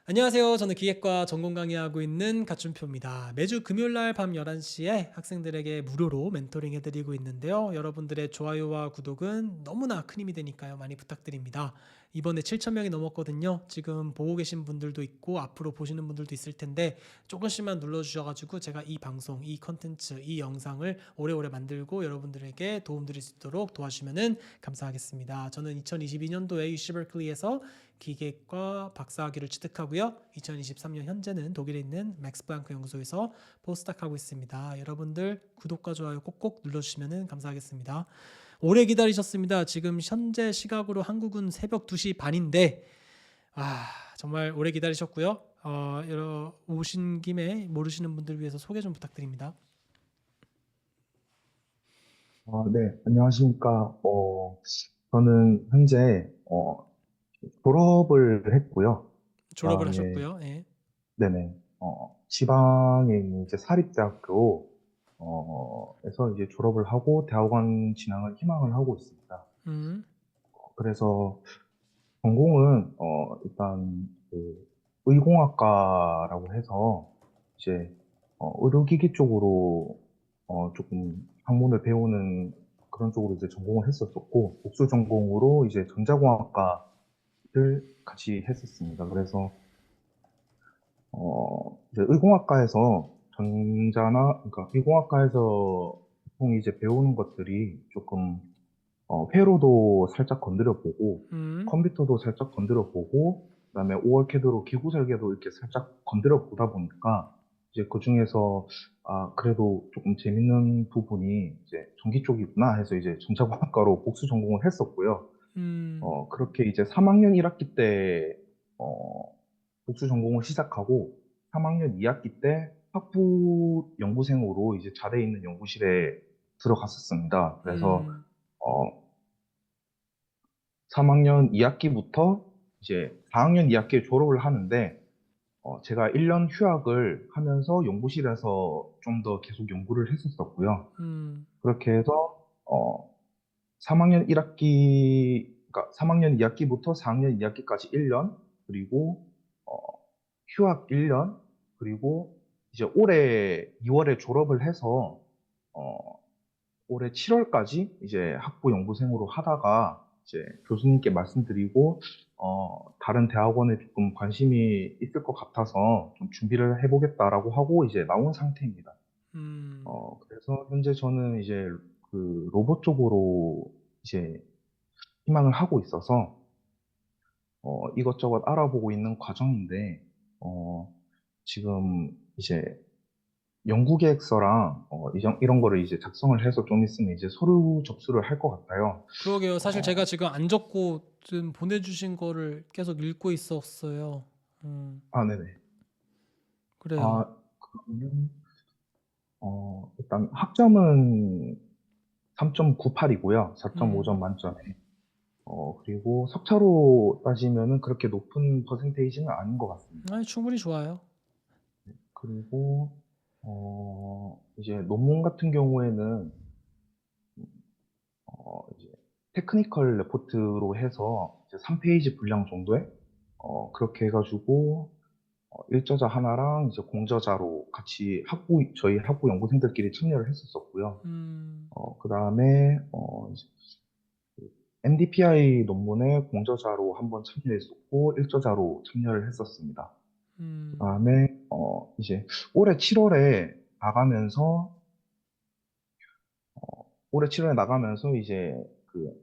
안녕하세요. 저는 기계과 전공 강의하고 있는 가춘표입니다. 매주 금요일 날 밤 11시에 학생들에게 무료로 멘토링 해드리고 있는데요. 여러분들의 좋아요와 구독은 너무나 큰 힘이 되니까요. 많이 부탁드립니다. 이번에 7,000명이 넘었거든요. 지금 보고 계신 분들도 있고 앞으로 보시는 분들도 있을 텐데 조금씩만 눌러주셔가지고 제가 이 방송, 이 컨텐츠, 이 영상을 오래오래 만들고 여러분들에게 도움 드릴 수 있도록 도와주시면 감사하겠습니다. 저는 2022년도에 UC 버클리에서 기계과 박사학위를 취득하고요. 2023년 현재는 독일에 있는 맥스 플랑크 연구소에서 포스닥하고 있습니다. 여러분들 구독과 좋아요 꼭꼭 눌러주시면 감사하겠습니다. 오래 기다리셨습니다. 지금 현재 시각으로 한국은 새벽 2시 반인데 정말 오래 기다리셨고요. 오신 김에 모르시는 분들 위해서 소개 좀 부탁드립니다. 네, 안녕하십니까. 저는 현재 졸업을 했고요. 졸업을 그다음에 하셨고요. 예. 네네, 지방에 있는 이제 사립대학교 에서 이제 졸업을 하고 대학원 진학을 희망을 하고 있습니다. 음, 그래서 전공은 일단 그 의공학과라고 해서 이제 의료기기 쪽으로 조금 학문을 배우는 그런 쪽으로 이제 전공을 했었었고 복수 전공으로 이제 전자공학과를 같이 했었습니다. 그래서 이제 의공학과에서 그러니까 의공학과에서 보통 이제 배우는 것들이 조금 회로도 살짝 건드려 보고, 음, 컴퓨터도 살짝 건드려 보고, 그다음에 ORCAD로 기구 설계도 이렇게 살짝 건드려 보다 보니까, 이제 그 중에서, 그래도 조금 재밌는 부분이 이제 전기 쪽이구나 해서 이제 전자공학과로 복수 전공을 했었고요. 음, 그렇게 이제 3학년 1학기 때, 어, 복수 전공을 시작하고, 3학년 2학기 때 학부 연구생으로 이제 자대에 있는 연구실에 들어갔었습니다. 그래서, 음. 어, 3학년 2학기부터 이제 4학년 2학기에 졸업을 하는데, 제가 1년 휴학을 하면서 연구실에서 좀 더 계속 연구를 했었었고요. 음. 그렇게 해서, 3학년 1학기, 그러니까 3학년 2학기부터 4학년 2학기까지 1년, 그리고, 어, 휴학 1년, 그리고 이제 올해 2월에 졸업을 해서, 어, 올해 7월까지 이제 학부 연구생으로 하다가 이제 교수님께 말씀드리고 다른 대학원에 조금 관심이 있을 것 같아서 좀 준비를 해보겠다라고 하고 이제 나온 상태입니다. 음. 그래서 현재 저는 이제 그 로봇 쪽으로 이제 희망을 하고 있어서 이것저것 알아보고 있는 과정인데 어, 지금 이제 연구 계획서랑 이런 거를 이제 작성을 해서 좀 있으면 이제 서류 접수를 할 것 같아요. 그러게요. 사실 제가 어, 지금 안 적고 좀 보내주신 거를 계속 읽고 있었어요. 음, 네네. 그래요. 그러면, 일단 학점은 3.98이고요. 4.5점 음, 만점에. 그리고 석차로 따지면은 그렇게 높은 퍼센테이지는 아닌 것 같습니다. 아니, 충분히 좋아요. 그리고, 이제 논문 같은 경우에는, 이제 테크니컬 레포트로 해서 이제 3페이지 분량 정도에, 그렇게 해가지고, 일저자 하나랑 이제 공저자로 같이 저희 학부 연구생들끼리 참여를 했었었고요. 음, 그 다음에, 이제 MDPI 논문에 공저자로 한번 참여했었고, 일저자로 참여를 했었습니다. 그 음, 다음에, 이제 올해 7월에 나가면서, 올해 7월에 나가면서 이제 그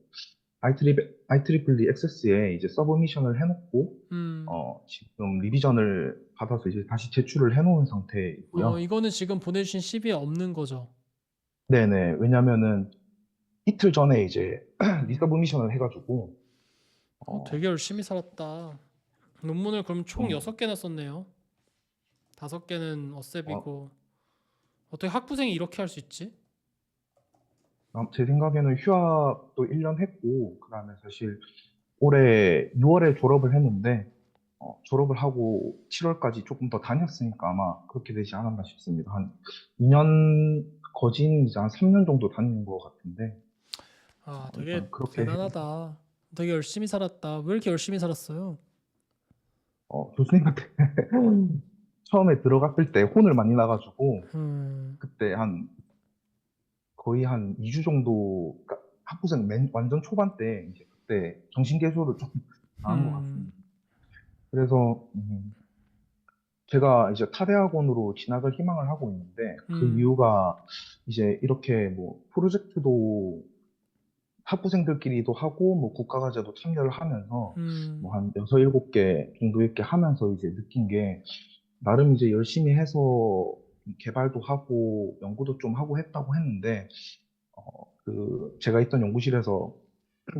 IEEE 액세스에 이제 서브미션을 해놓고, 음. 지금 리비전을 받아서 이제 다시 제출을 해놓은 상태이고요. 이거는 지금 보내주신 CV에 없는 거죠. 네네. 왜냐면은 이틀 전에 이제 음, 리서브미션을 해가지고, 되게 어, 열심히 살았다. 논문을 그럼 총 좀, 6개나 썼네요. 5개는 어, 어셉이고. 어떻게 학부생이 이렇게 할 수 있지? 제 생각에는 휴학도 1년 했고, 그 다음에 사실 올해 6월에 졸업을 했는데, 졸업을 하고 7월까지 조금 더 다녔으니까 아마 그렇게 되지 않았나 싶습니다. 한 2년, 거진 이제 한 3년 정도 다닌 것 같은데, 되게 일단 그렇게 해서, 대단하다. 되게 열심히 살았다. 왜 이렇게 열심히 살았어요? 교수님한테 처음에 들어갔을 때 혼을 많이 나가지고, 음, 그때 거의 한 2주 정도, 그러니까 학부생 완전 초반 때, 이제 그때 정신개조를 좀 당한 것 음, 같습니다. 그래서, 제가 이제 타대학원으로 진학을 희망을 하고 있는데, 그 음, 이유가 이제 이렇게 뭐, 프로젝트도 학부생들끼리도 하고, 뭐, 국가과제도 참여를 하면서, 음, 뭐, 한 6, 7개 정도 이렇게 하면서 이제 느낀 게, 나름 이제 열심히 해서 개발도 하고, 연구도 좀 하고 했다고 했는데, 제가 있던 연구실에서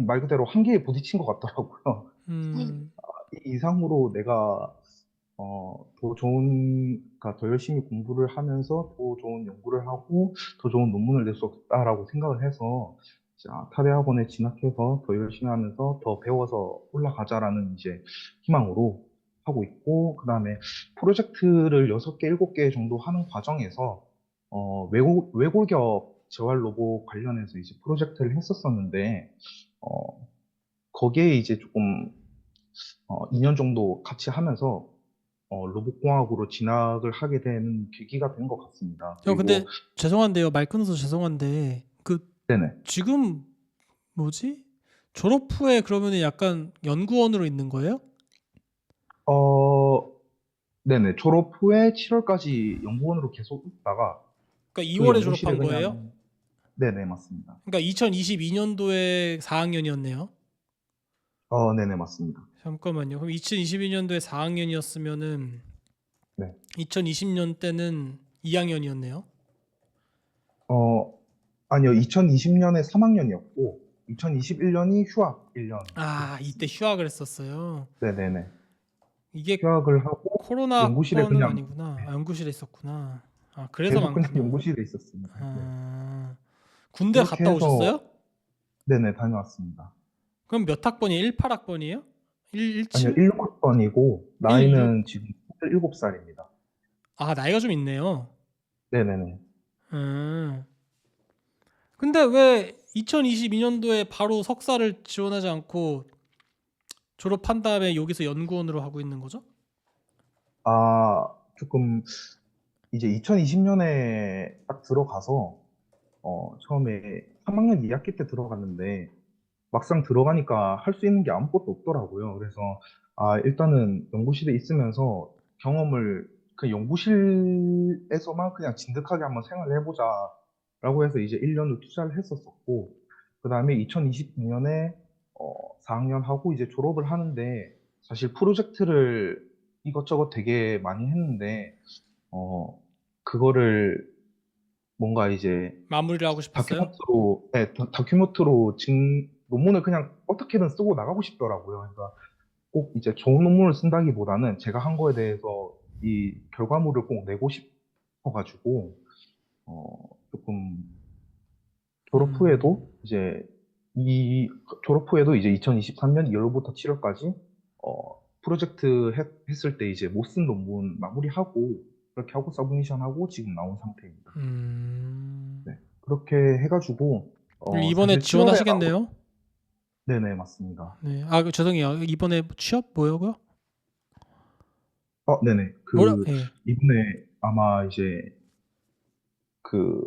말 그대로 한계에 부딪힌 것 같더라고요. 음, 이 이상으로 내가 더 좋은, 그러니까 더 열심히 공부를 하면서 더 좋은 연구를 하고 더 좋은 논문을 낼 수 없다라고 생각을 해서 이제 타대학원에 진학해서 더 열심히 하면서 더 배워서 올라가자라는 이제 희망으로 하고 있고, 그다음에 프로젝트를 6개, 7개 정도 하는 과정에서 외골격 재활 로봇 관련해서 이제 프로젝트를 했었었는데 어, 거기에 이제 조금 2년 정도 같이 하면서 로봇공학으로 진학을 하게 된 계기가 된 것 같습니다. 근데 그리고, 죄송한데요. 말 끊어서 죄송한데, 네네. 지금 뭐지? 졸업 후에 그러면은 약간 연구원으로 있는 거예요? 어, 네네. 졸업 후에 7월까지 연구원으로 계속 있다가 그러니까 그 2월에 연구실에 졸업한 거예요? 그냥, 네네, 맞습니다. 그러니까 2022년도에 4학년이었네요. 네네, 맞습니다. 잠깐만요. 그럼 2022년도에 4학년이었으면은 네. 2020년 때는 2학년이었네요. 어, 아니요. 2020년에 3학년이었고, 2021년이 휴학 1년 아, 이때 들어갔습니다. 휴학을 했었어요. 네네네. 이게 휴학을 하고, 코로나 연구실에 거는 그냥, 아니구나. 아, 연구실에 있었구나. 아, 그래서 계속 그냥 많구나. 연구실에 있었습니다. 네. 아, 군대 그렇게 갔다 해서, 오셨어요? 네네, 다녀왔습니다. 그럼 몇 학번이에요? 18학번이에요? 아니요, 117? 16번이고, 16? 나이는 지금 27살입니다. 아, 나이가 좀 있네요. 네네네. 음. 근데 왜 2022년도에 바로 석사를 지원하지 않고 졸업한 다음에 여기서 연구원으로 하고 있는 거죠? 조금, 이제 2020년에 딱 들어가서, 처음에 3학년 2학기 때 들어갔는데, 막상 들어가니까 할 수 있는 게 아무것도 없더라고요. 그래서, 일단은 연구실에 있으면서 경험을 그 연구실에서만 그냥 진득하게 한번 생활을 해보자. 라고 해서 이제 1년을 투자를 했었었고, 그 다음에 2022년에 4학년 하고 이제 졸업을 하는데, 사실 프로젝트를 이것저것 되게 많이 했는데, 어, 그거를 뭔가 이제 마무리를 하고 싶었어요? 다큐멘트로 논문을 그냥 어떻게든 쓰고 나가고 싶더라고요. 그러니까 꼭 이제 좋은 논문을 쓴다기보다는 제가 한 거에 대해서 이 결과물을 꼭 내고 싶어가지고, 조금 졸업 음, 후에도 이제 졸업 후에도 이제 2023년 2월부터 7월까지 프로젝트 했을 때 이제 못 쓴 논문 마무리하고 그렇게 하고 서브미션하고 지금 나온 상태입니다. 음. 네. 그렇게 해가지고 이번에 사실 7월에 지원하시겠네요? 네네, 맞습니다. 네. 아, 죄송해요. 이번에 취업 뭐요고요? 네네. 예. 이번에 아마 이제 그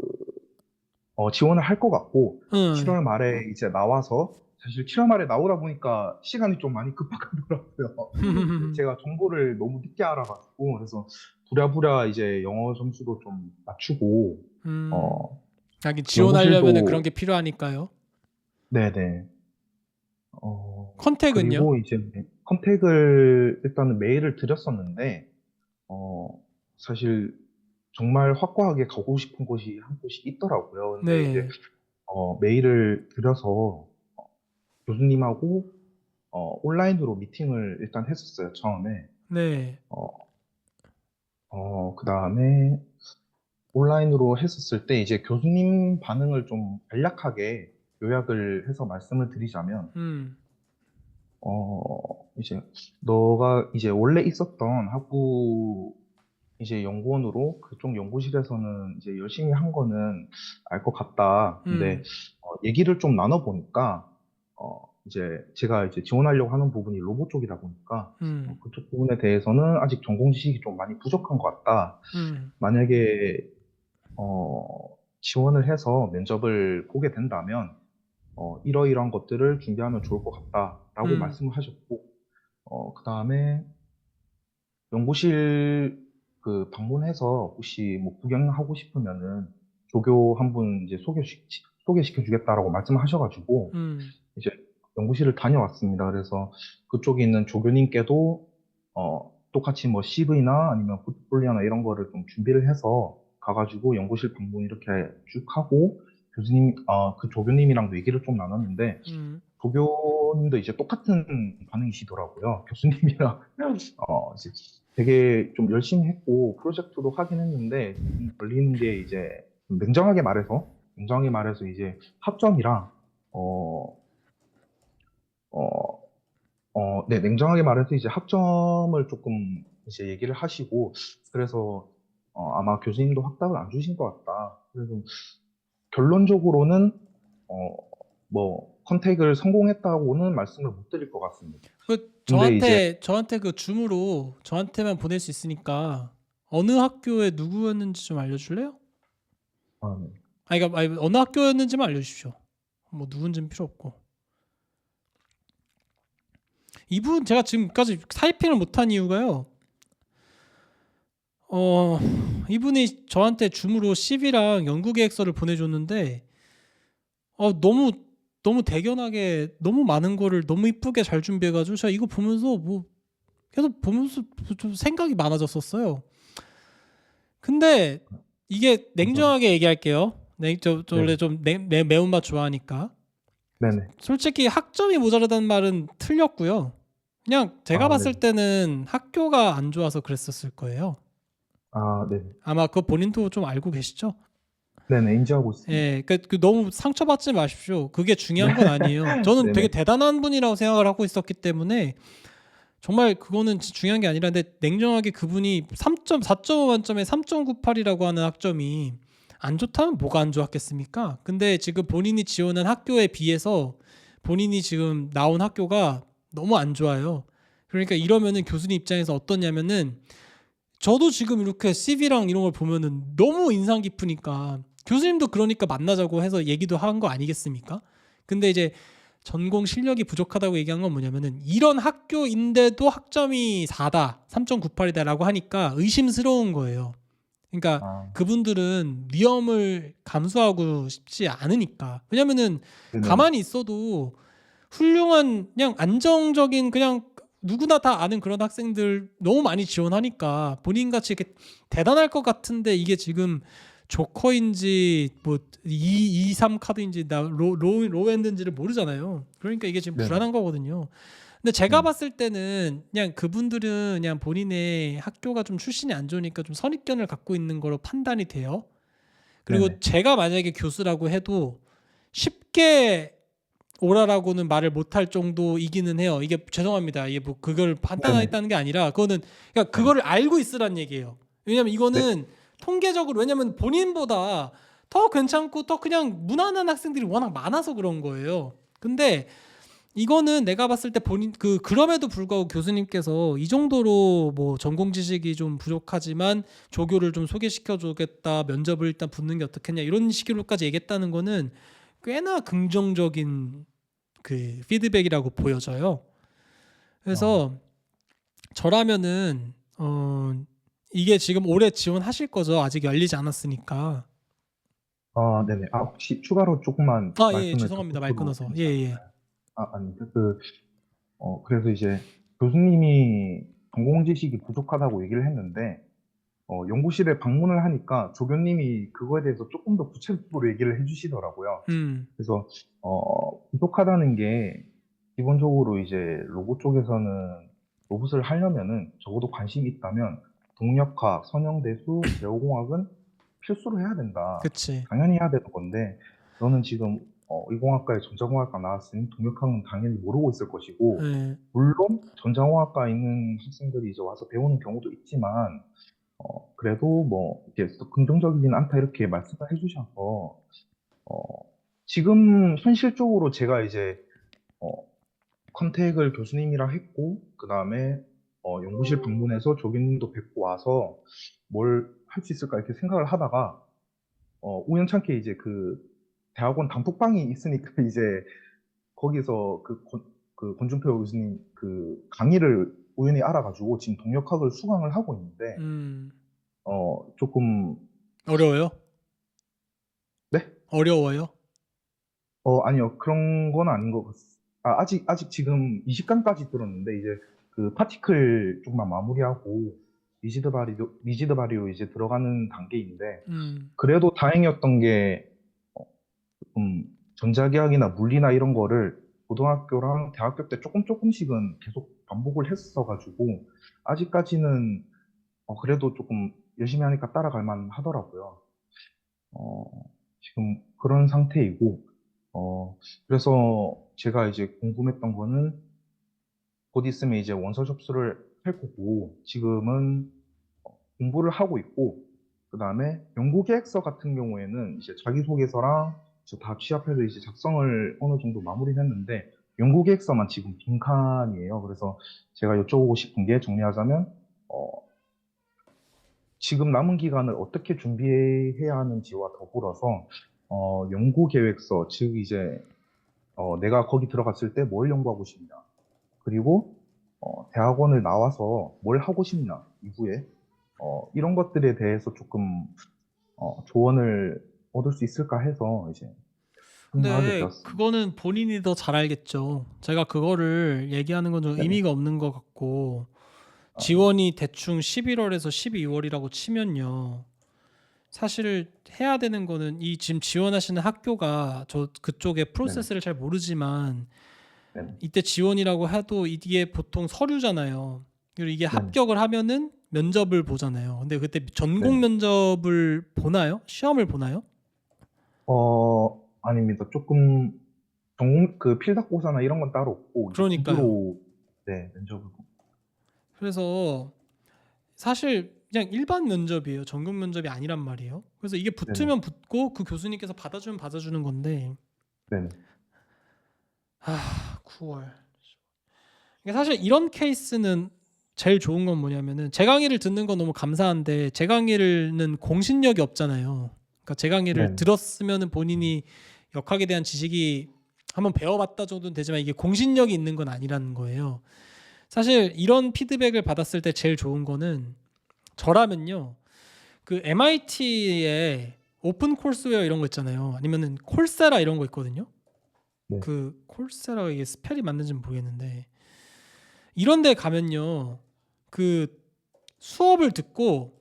지원을 할 것 같고, 응. 7월 말에 이제 나와서, 사실 7월 말에 나오다 보니까 시간이 좀 많이 급하더라고요. 제가 정보를 너무 늦게 알아가지고, 그래서 부랴부랴 이제 영어 점수도 좀 낮추고, 음. 어, 하긴 지원하려면은 그런 연구실도, 게 필요하니까요. 네네. 컨택은요? 그리고 이제 컨택을 일단은 메일을 드렸었는데, 어, 사실 정말 확고하게 가고 싶은 곳이 한 곳이 있더라고요. 근데 이제 네. 메일을 드려서 교수님하고 온라인으로 미팅을 일단 했었어요, 처음에. 네. 어, 그 다음에 온라인으로 했었을 때 이제 교수님 반응을 좀 간략하게 요약을 해서 말씀을 드리자면, 음. 이제 너가 이제 원래 있었던 학부 이제 연구원으로 그쪽 연구실에서는 이제 열심히 한 거는 알 것 같다. 근데 음. 얘기를 좀 나눠보니까 이제 제가 이제 지원하려고 하는 부분이 로봇 쪽이다 보니까 음, 그쪽 부분에 대해서는 아직 전공 지식이 좀 많이 부족한 것 같다. 음, 만약에 지원을 해서 면접을 보게 된다면 이러이러한 것들을 준비하면 좋을 것 같다라고 음, 말씀을 하셨고, 그다음에 연구실 그 방문해서 혹시 뭐 구경하고 싶으면은 조교 한 분 이제 소개시켜 주겠다라고 말씀하셔가지고 음, 이제 연구실을 다녀왔습니다. 그래서 그쪽에 있는 조교님께도 똑같이 뭐 CV나 아니면 포트폴리오나 이런 거를 좀 준비를 해서 가가지고 연구실 방문 이렇게 쭉 하고 그 조교님이랑도 얘기를 좀 나눴는데 음. 조교님도 이제 똑같은 반응이시더라고요. 교수님이랑 이제 되게 좀 열심히 했고 프로젝트도 하긴 했는데 좀 걸리는 게 이제 냉정하게 말해서 이제 학점이랑 어, 어, 네, 냉정하게 말해서 이제 학점을 조금 이제 얘기를 하시고 그래서 아마 교수님도 확답을 안 주신 것 같다. 그래서 결론적으로는 어, 뭐 컨택을 성공했다고는 말씀을 못 드릴 것 같습니다. 그 근데 이제 저한테 그 줌으로 저한테만 보낼 수 있으니까 어느 학교에 누구였는지 좀 알려줄래요? 네. 아니, 어느 학교였는지만 알려주십시오. 뭐 누군지는 필요 없고. 이분 제가 지금까지 타이핑을 못한 이유가요. 어, 이분이 저한테 줌으로 CV랑 연구 계획서를 보내줬는데 너무 대견하게 너무 많은 거를 너무 이쁘게 잘 준비해가지고 제가 이거 보면서 뭐 계속 보면서 좀 생각이 많아졌었어요. 근데 이게 감사합니다. 냉정하게 얘기할게요. 저 원래 네네. 좀 매운맛 좋아하니까. 네네. 솔직히 학점이 모자라다는 말은 틀렸고요. 그냥 제가 아, 봤을 네네. 때는 학교가 안 좋아서 그랬었을 거예요. 아, 네네. 아마 그거 본인도 좀 알고 계시죠? 네네. 인지하고 있습니다. 예, 그 너무 상처받지 마십시오. 그게 네. 중요한 건 아니에요. 저는 되게 네네. 대단한 분이라고 생각을 하고 있었기 때문에 정말 그거는 중요한 게 아니라 근데 냉정하게 그분이 4.5 만점에 3.98이라고 하는 학점이 안 좋다면 뭐가 안 좋았겠습니까? 근데 지금 본인이 지원한 학교에 비해서 본인이 지금 나온 학교가 너무 안 좋아요. 그러니까 이러면은 교수님 입장에서 어떠냐면은 저도 지금 이렇게 CV랑 이런 걸 보면은 너무 인상 깊으니까 교수님도 그러니까 만나자고 해서 얘기도 한 거 아니겠습니까? 근데 이제 전공 실력이 부족하다고 얘기한 건 뭐냐면은 이런 학교인데도 학점이 4다, 3.98이다라고 하니까 의심스러운 거예요. 그러니까 아, 그분들은 위험을 감수하고 싶지 않으니까. 왜냐면은 네네. 가만히 있어도 훌륭한 그냥 안정적인 그냥 누구나 다 아는 그런 학생들 너무 많이 지원하니까 본인 같이 이렇게 대단할 것 같은데 이게 지금 조커인지 뭐 3 카드인지 로엔드인지를 모르잖아요. 그러니까 이게 지금 네네. 불안한 거거든요. 근데 제가 네네. 봤을 때는 그냥 그분들은 그냥 본인의 학교가 좀 출신이 안 좋으니까 좀 선입견을 갖고 있는 거로 판단이 돼요. 그리고 네네. 제가 만약에 교수라고 해도 쉽게 오라라고는 말을 못할 정도이기는 해요. 이게 죄송합니다. 이게 뭐 그걸 네네. 판단하겠다는 게 아니라 그거는 그러니까 네네. 그거를 알고 있으란 얘기예요. 왜냐면 네. 이거는 통계적으로 왜냐면 본인보다 더 괜찮고 더 그냥 무난한 학생들이 워낙 많아서 그런 거예요. 근데 이거는 내가 봤을 때 본인 그럼에도 불구하고 교수님께서 이 정도로 뭐 전공 지식이 좀 부족하지만 조교를 좀 소개시켜 주겠다. 면접을 일단 붙는 게 어떻겠냐. 이런 식으로까지 얘기했다는 거는 꽤나 긍정적인 그 피드백이라고 보여져요. 아, 그래서 저라면은 이게 지금 올해 지원하실 거죠? 아직 열리지 않았으니까. 네네. 혹시 추가로 조금만 예, 말씀을 죄송합니다. 말 덧붙여도 끊어서. 예, 예. 괜찮을까요? 아닙니다. 그래서 이제 교수님이 전공 지식이 부족하다고 얘기를 했는데, 연구실에 방문을 하니까 조교님이 그거에 대해서 조금 더 구체적으로 얘기를 해주시더라고요. 음. 그래서, 부족하다는 게, 기본적으로 이제 로봇 쪽에서는 로봇을 하려면은 적어도 관심이 있다면, 동력학, 선형대수, 제어공학은 필수로 해야 된다. 그치. 당연히 해야 되는 건데, 너는 지금 의공학과에 전자공학과 나왔으니 동력학은 당연히 모르고 있을 것이고, 예. 물론 전자공학과에 있는 학생들이 이제 와서 배우는 경우도 있지만, 그래도 뭐, 이렇게 또 긍정적이진 않다 이렇게 말씀을 해주셔서, 어, 지금 현실적으로 제가 이제, 어, 컨택을 교수님이랑 했고, 그 다음에 연구실 방문해서 조교님도 뵙고 와서 뭘 할 수 있을까 이렇게 생각을 하다가 우연찮게 이제 그 대학원 단톡방이 있으니까 이제 거기서 그 권준표 교수님 그 강의를 우연히 알아가지고 지금 동역학을 수강을 하고 있는데 음. 조금. 어려워요? 네? 어려워요? 아니요. 그런 건 아닌 것 같습니다. 아직 지금 20강까지 들었는데, 이제 그 파티클 쪽만 마무리하고, 리지드 바리로 이제 들어가는 단계인데, 음. 그래도 다행이었던 게, 조금 전자기학이나 물리나 이런 거를 고등학교랑 대학교 때 조금씩은 계속 반복을 했어가지고, 아직까지는, 그래도 조금 열심히 하니까 따라갈 만 하더라고요. 어, 지금 그런 상태이고, 그래서 제가 이제 궁금했던 거는 곧 있으면 이제 원서 접수를 할 거고, 지금은 공부를 하고 있고, 그 다음에 연구 계획서 같은 경우에는 이제 자기소개서랑 다 취합해서 이제 작성을 어느 정도 마무리를 했는데, 연구 계획서만 지금 빈칸이에요. 그래서 제가 여쭤보고 싶은 게 정리하자면, 어, 지금 남은 기간을 어떻게 준비해야 하는지와 더불어서 연구 계획서, 즉 이제 내가 거기 들어갔을 때 뭘 연구하고 싶냐, 그리고 대학원을 나와서 뭘 하고 싶냐 이후에 이런 것들에 대해서 조금 조언을 얻을 수 있을까 해서 이제 참여하게 근데 되었습니다. 그거는 본인이 더 잘 알겠죠. 제가 그거를 얘기하는 건 좀 네네. 의미가 없는 것 같고, 네. 지원이 대충 11월에서 12월이라고 치면요. 사실 해야 되는 거는 이 지금 지원하시는 학교가 저 그쪽의 네네. 프로세스를 잘 모르지만 네네. 이때 지원이라고 해도 이게 보통 서류잖아요. 그리고 이게 네네. 합격을 하면은 면접을 보잖아요. 근데 그때 전공 네네. 면접을 보나요? 시험을 보나요? 아닙니다. 조금 그 필답고사나 이런 건 따로 없고 이제 그러니까요. 구두로, 네, 면접을 그래서 사실 그냥 일반 면접이에요. 전공 면접이 아니란 말이에요. 그래서 이게 네네. 붙으면 붙고 그 교수님께서 받아주면 받아주는 건데, 네네. 9월. 이게 사실 이런 케이스는 제일 좋은 건 뭐냐면은 제 강의를 듣는 건 너무 감사한데 제 강의는 공신력이 없잖아요. 그러니까 제 강의를 네네. 들었으면은 본인이 역학에 대한 지식이 한번 배워봤다 정도는 되지만 이게 공신력이 있는 건 아니라는 거예요. 사실 이런 피드백을 받았을 때 제일 좋은 거는 저라면요. 그 MIT에 오픈 콜스웨어 이런 거 있잖아요. 아니면은 콜세라 이런 거 있거든요. 네. 그 콜세라가 이게 스펠이 맞는지는 모르겠는데 이런 데 가면요. 그 수업을 듣고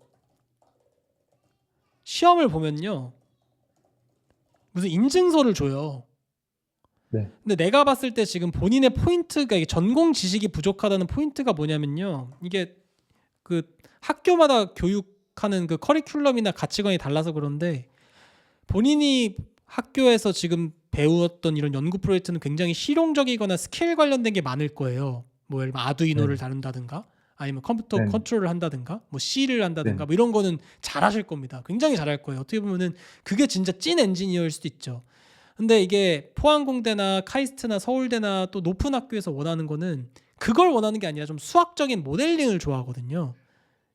시험을 보면요. 무슨 인증서를 줘요. 네. 근데 내가 봤을 때 지금 본인의 포인트가 이게 전공 지식이 부족하다는 포인트가 뭐냐면요. 이게 그 학교마다 교육하는 그 커리큘럼이나 가치관이 달라서 그런데 본인이 학교에서 지금 배웠던 이런 연구 프로젝트는 굉장히 실용적이거나 스킬 관련된 게 많을 거예요. 뭐 예를 들면 아두이노를 네네. 다룬다든가 아니면 컴퓨터 네네. 컨트롤을 한다든가 뭐 C를 네네. 한다든가 뭐 이런 거는 잘하실 겁니다. 굉장히 잘할 거예요. 어떻게 보면은 그게 진짜 찐 엔지니어일 수도 있죠. 근데 이게 포항공대나 카이스트나 서울대나 또 높은 학교에서 원하는 거는 그걸 원하는 게 아니라 좀 수학적인 모델링을 좋아하거든요.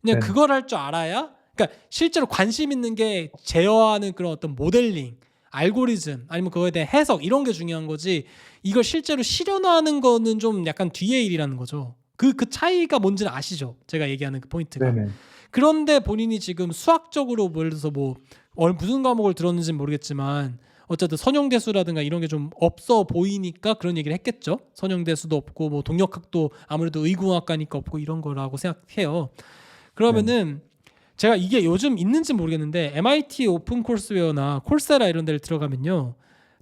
그냥 네네. 그걸 할 줄 알아야 그러니까 실제로 관심 있는 게 제어하는 그런 어떤 모델링, 알고리즘 아니면 그거에 대한 해석 이런 게 중요한 거지 이걸 실제로 실현하는 거는 좀 약간 뒤의 일이라는 거죠. 그 차이가 뭔지는 아시죠? 제가 얘기하는 그 포인트가. 네네. 그런데 본인이 지금 수학적으로 뭐 예를 들어서 뭐 무슨 과목을 들었는지는 모르겠지만 어쨌든 선형대수라든가 이런 게 좀 없어 보이니까 그런 얘기를 했겠죠. 선형대수도 없고 뭐 동력학도 아무래도 의공학과니까 없고 이런 거라고 생각해요. 네네. 그러면은 제가 이게 요즘 있는지 모르겠는데 MIT 오픈 콜스웨어나 콜세라 이런 데를 들어가면요.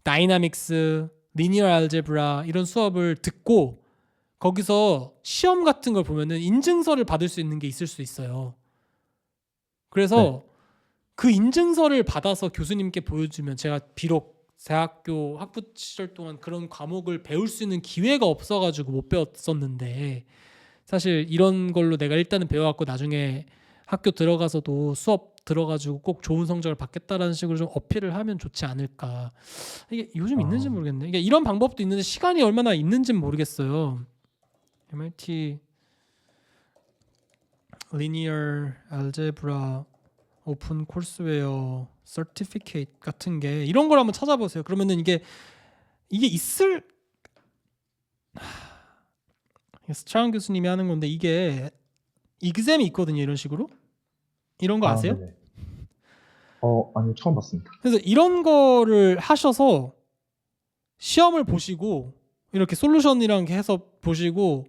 다이나믹스, 리니어 알제브라 이런 수업을 듣고 거기서 시험 같은 걸 보면은 인증서를 받을 수 있는 게 있을 수 있어요. 네. 그래서 그 인증서를 받아서 교수님께 보여주면 제가 비록 대학교 학부 시절 동안 그런 과목을 배울 수 있는 기회가 없어가지고 못 배웠었는데 사실 이런 걸로 내가 일단은 배워갖고 나중에 학교 들어가서도 수업 들어가지고 꼭 좋은 성적을 받겠다라는 식으로 좀 어필을 하면 좋지 않을까. 이게 요즘 있는지 아, 모르겠네. 이게 이런 방법도 있는데 시간이 얼마나 있는지는 모르겠어요. MIT Linear Algebra 오픈 코스웨어 서티피케이트 같은 게 이런 걸 한번 찾아보세요. 그러면은 이게 있을 스트랑 교수님이 하는 건데 이게 exam이 있거든요. 이런 식으로. 이런 거 아세요? 네네. 아니요, 처음 봤습니다. 그래서 이런 거를 하셔서 시험을 보시고 이렇게 솔루션이랑 해서 보시고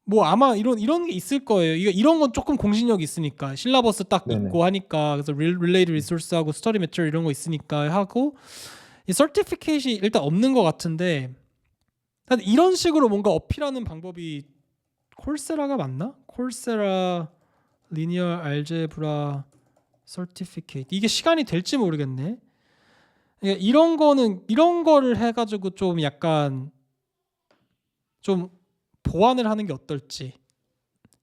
뭐 아마 이런 게 있을 거예요. 이런 건 조금 공신력이 있으니까 실라버스 딱 네네. 있고 하니까 그래서 related resource하고 스터디 매티리얼 이런 거 있으니까 하고 이 서티피케이트이 일단 없는 것 같은데 이런 식으로 뭔가 어필하는 방법이 콜세라가 맞나? 콜세라 리니어 알제브라 서티피케이트 이게 시간이 될지 모르겠네. 그러니까 이런 거를 해가지고 좀 약간 좀 보완을 하는 게 어떨지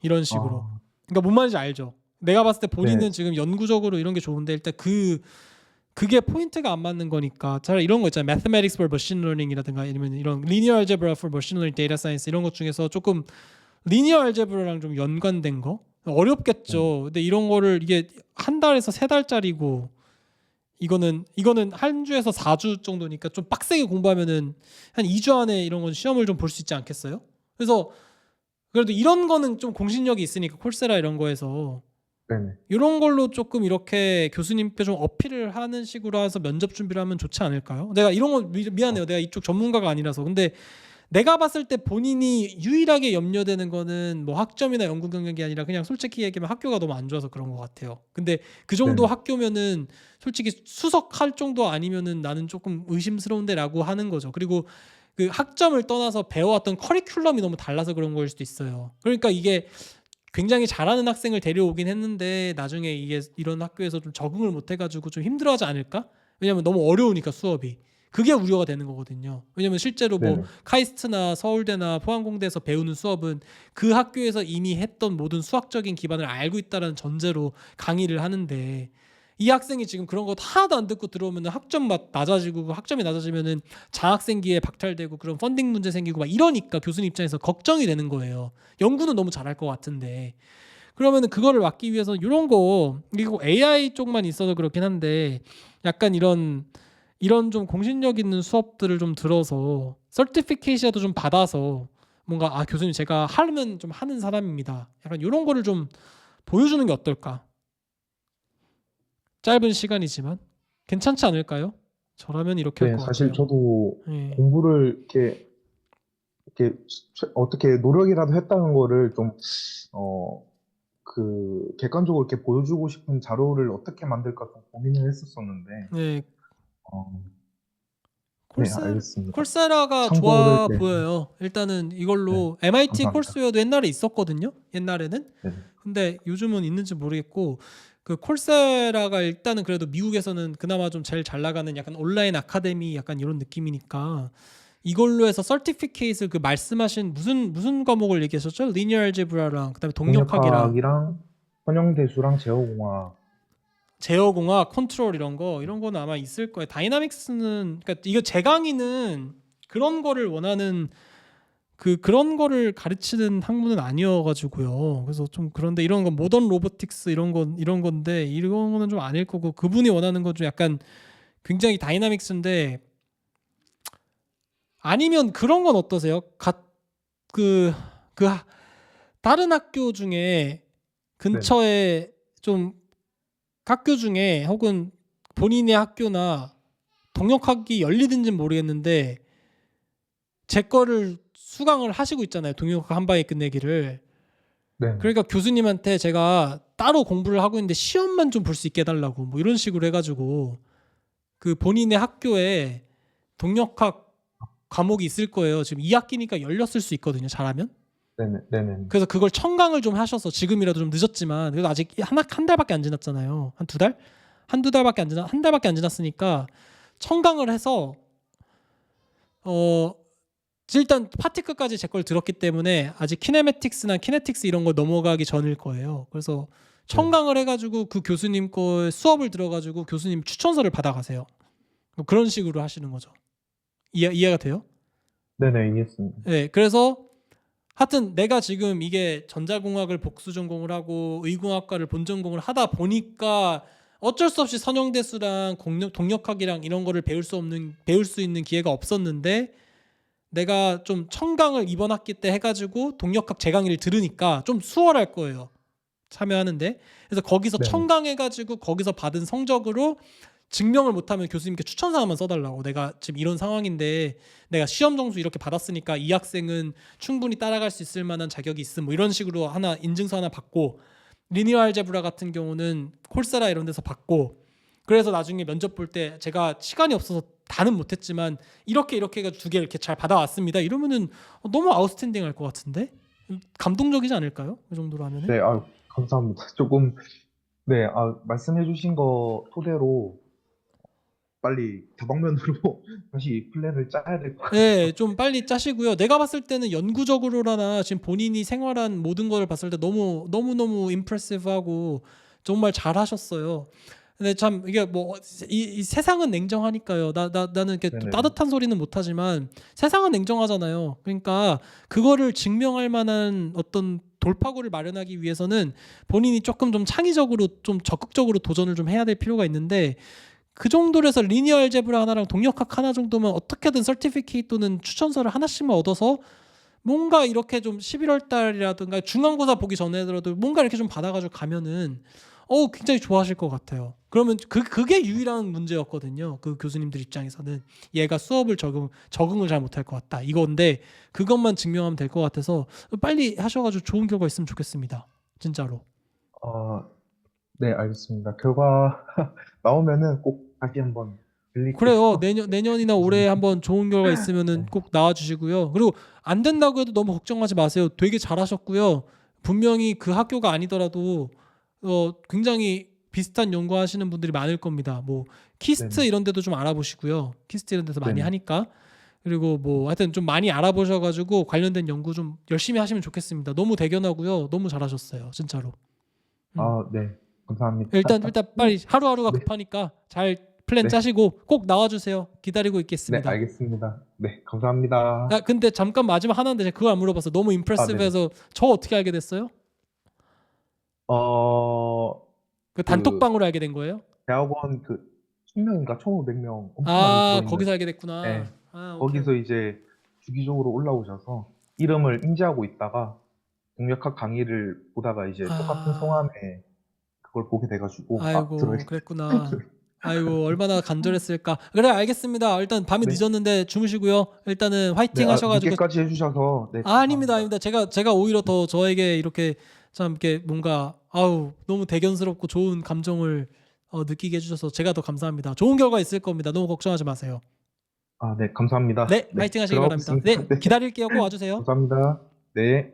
이런 식으로. 아, 그러니까 뭔 말인지 알죠? 내가 봤을 때 네, 본인은 지금 연구적으로 이런 게 좋은데 일단 그게 포인트가 안 맞는 거니까 차라리 이런 거 있잖아요. Mathematics for Machine Learning이라든가 아니면 이런 Linear Algebra for Machine Learning Data Science 이런 것 중에서 조금 Linear Algebra랑 좀 연관된 거 네, 어렵겠죠. 근데 이런 거를 이게 한 달에서 세 달짜리고 이거는 한 주에서 4주 정도니까 좀 빡세게 공부하면은 한 2주 안에 이런 건 시험을 좀 볼 수 있지 않겠어요? 그래서 그래도 이런 거는 좀 공신력이 있으니까 콜세라 이런 거에서 네네. 이런 걸로 조금 이렇게 교수님께 좀 어필을 하는 식으로 해서 면접 준비를 하면 좋지 않을까요? 내가 이런 거 미안해요. 내가 이쪽 전문가가 아니라서. 근데 내가 봤을 때 본인이 유일하게 염려되는 거는 뭐 학점이나 연구 경력이 아니라 그냥 솔직히 얘기하면 학교가 너무 안 좋아서 그런 것 같아요. 근데 그 정도 네네. 학교면은 솔직히 수석할 정도 아니면은 나는 조금 의심스러운데라고 하는 거죠. 그리고 그 학점을 떠나서 배워왔던 커리큘럼이 너무 달라서 그런 거일 수도 있어요. 그러니까 이게 굉장히 잘하는 학생을 데려오긴 했는데 나중에 이게 이런 학교에서 좀 적응을 못 해가지고 좀 힘들어하지 않을까? 왜냐면 너무 어려우니까 수업이. 그게 우려가 되는 거거든요. 왜냐면 실제로 뭐 네네. 카이스트나 서울대나 포항공대에서 배우는 수업은 그 학교에서 이미 했던 모든 수학적인 기반을 알고 있다는 전제로 강의를 하는데 이 학생이 지금 그런 거 하나도 안 듣고 들어오면 학점 막 낮아지고 그 학점이 낮아지면은 장학생기에 박탈되고 그런 펀딩 문제 생기고 막 이러니까 교수님 입장에서 걱정이 되는 거예요. 연구는 너무 잘할 것 같은데 그러면은 그거를 막기 위해서 이런 거 그리고 AI 쪽만 있어도 그렇긴 한데 약간 이런 좀 공신력 있는 수업들을 좀 들어서 서티피케이션도 좀 받아서 뭔가 아 교수님 제가 하면 좀 하는 사람입니다. 약간 이런 거를 좀 보여주는 게 어떨까? 짧은 시간이지만 괜찮지 않을까요? 저라면 이렇게 할 네, 것 사실 같아요. 저도 예. 공부를 이렇게 어떻게 노력이라도 했다는 거를 좀, 어, 객관적으로 이렇게 보여주고 싶은 자료를 어떻게 만들까 좀 고민을 했었었는데, 네, 어, 네, 콜세 알겠습니다. 콜세라가 참고를, 좋아 네, 보여요. 일단은 네, 이걸로 MIT 감사합니다. 콜스웨어도 옛날에 있었거든요. 옛날에는. 네, 근데 요즘은 있는지 모르겠고 그 콜세라가 일단은 그래도 미국에서는 그나마 좀 제일 잘 나가는 약간 온라인 아카데미 약간 이런 느낌이니까 이걸로 해서 서티피케이트를 그 말씀하신 무슨 과목을 얘기하셨죠? 리니어 알제브라랑 그다음에 동력학이랑 동력학이랑 현형대수랑 제어공학, 제어공학, 컨트롤 이런 거는 아마 있을 거예요. 다이나믹스는 그러니까 이거 제 강의는 그런 거를 원하는 그런 거를 가르치는 학문은 아니어가지고요. 그래서 좀 그런데 이런 건 모던 로보틱스 이런 건데 이런 거는 좀 아닐 거고 그분이 원하는 건 좀 약간 굉장히 다이나믹스인데 아니면 그런 건 어떠세요? 그, 그 다른 학교 중에 네, 근처에 좀 학교 중에 혹은 본인의 학교나 동역학이 열리든지는 모르겠는데 제 거를 수강을 하시고 있잖아요. 동역학 한 방에 끝내기를. 네, 그러니까 교수님한테 제가 따로 공부를 하고 있는데 시험만 좀 볼 수 있게 해달라고 뭐 이런 식으로 해가지고 그 본인의 학교에 동역학 과목이 있을 거예요. 지금 2학기니까 열렸을 수 있거든요. 잘하면. 네, 네, 네, 네, 그래서 그걸 청강을 좀 하셔서 지금이라도 좀 늦었지만 그래도 아직 한 달밖에 안 지났잖아요. 한 두 달? 한두 달밖에 안 지났 한 달밖에 안 지났으니까 청강을 해서 어 일단 파티클까지 제 걸 들었기 때문에 아직 키네매틱스나 키네틱스 이런 거 넘어가기 전일 거예요. 그래서 청강을 해가지고 그 교수님 거 수업을 들어가지고 교수님 추천서를 받아가세요. 뭐 그런 식으로 하시는 거죠. 이해가 돼요? 네네, 이해했습니다. 네, 그래서 하여튼 내가 지금 이게 전자공학을 복수 전공을 하고 의공학과를 본전공을 하다 보니까 어쩔 수 없이 선형대수랑 동력학이랑 이런 거를 배울 수 있는 기회가 없었는데, 내가 좀 청강을 이번 학기 때 해가지고 동력학 제 강의를 들으니까 좀 수월할 거예요, 참여하는데. 그래서 거기서 네네. 청강해가지고 거기서 받은 성적으로 증명을 못하면 교수님께 추천서 한번 써달라고. 내가 지금 이런 상황인데 내가 시험 점수 이렇게 받았으니까 이 학생은 충분히 따라갈 수 있을 만한 자격이 있음, 뭐 이런 식으로 하나 인증서 하나 받고, 리니어 알제브라 같은 경우는 콜세라 이런 데서 받고, 그래서 나중에 면접 볼 때 제가 시간이 없어서 다는 못했지만 이렇게 해가지고 2개 이렇게 잘 받아왔습니다 이러면은 너무 아웃스탠딩 할 것 같은데? 감동적이지 않을까요? 그 정도로 하면은? 네, 감사합니다. 조금, 네, 말씀해주신 거 토대로 빨리 다방면으로 다시 플랜을 짜야 될 것 네, 같아요. 좀 빨리 짜시고요. 내가 봤을 때는 연구적으로나 지금 본인이 생활한 모든 걸 봤을 때 너무 임프레시브하고 정말 잘하셨어요. 근데 참 이게 뭐 이 세상은 냉정하니까요. 나는 이렇게 좀 네네. 따뜻한 소리는 못하지만 세상은 냉정하잖아요. 그러니까 그거를 증명할 만한 어떤 돌파구를 마련하기 위해서는 본인이 조금 좀 창의적으로 좀 적극적으로 도전을 좀 해야 될 필요가 있는데, 그 정도로 해서 리니어 알제브라 하나랑 동력학 하나 정도면 어떻게든 서티피케이트 또는 추천서를 하나씩만 얻어서 뭔가 이렇게 좀 11월 달이라든가 중간고사 보기 전에라도 뭔가 이렇게 좀 받아가지고 가면은 굉장히 좋아하실 것 같아요. 그러면 그게 유일한 문제였거든요. 그 교수님들 입장에서는 얘가 수업을 적응을 잘 못할 것 같다 이건데, 그것만 증명하면 될 것 같아서 빨리 하셔가지고 좋은 결과 있으면 좋겠습니다. 진짜로. 어, 네, 알겠습니다. 결과 나오면은 꼭 다시 한번 들릴게요. 그래요. 내년이나 올해 교수님. 한번 좋은 결과 있으면은 네, 꼭 나와 주시고요. 그리고 안 된다고 해도 너무 걱정하지 마세요. 되게 잘하셨고요. 분명히 그 학교가 아니더라도 굉장히 비슷한 연구하시는 분들이 많을 겁니다. 뭐 키스트 네네, 이런 데도 좀 알아보시고요. 키스트 이런 데서 많이 네네. 하니까. 그리고 뭐 하여튼 좀 많이 알아보셔가지고 관련된 연구 좀 열심히 하시면 좋겠습니다. 너무 대견하고요. 너무 잘하셨어요. 진짜로. 음. 네, 감사합니다. 일단 빨리, 하루하루가 네, 급하니까 잘 플랜 네, 짜시고 꼭 나와주세요. 기다리고 네, 있겠습니다. 알겠습니다. 네, 감사합니다. 근데 잠깐 마지막 하나인데 제가 그거 안 물어봤어. 너무 네네. 임프레시브해서 저 어떻게 알게 됐어요? 어, 그 그, 단톡방으로 알게 된 거예요? 대학원 1000명인가 1500명 엄청 많이 들어있는, 거기서 알게 됐구나. 네, 오케이. 거기서 이제 주기적으로 올라오셔서 이름을 인지하고 있다가 경력학 강의를 보다가 이제 똑같은 성함에 그걸 보게 돼가지고, 아이고, 그랬구나. 아이고, 얼마나 간절했을까. 그래, 알겠습니다. 일단 밤이 네, 늦었는데 주무시고요. 일단은 네, 화이팅 하셔가지고. 늦게까지 해주셔서, 네, 아닙니다, 감사합니다. 아닙니다. 제가 오히려 더 저에게 이렇게 참 이렇게 뭔가 너무 대견스럽고 좋은 감정을 느끼게 해주셔서 제가 더 감사합니다. 좋은 결과 있을 겁니다. 너무 걱정하지 마세요. 네, 감사합니다. 네, 네, 화이팅 하시기 바랍니다. 들어가겠습니다. 네, 네, 기다릴게요. 꼭 와주세요. 감사합니다. 네.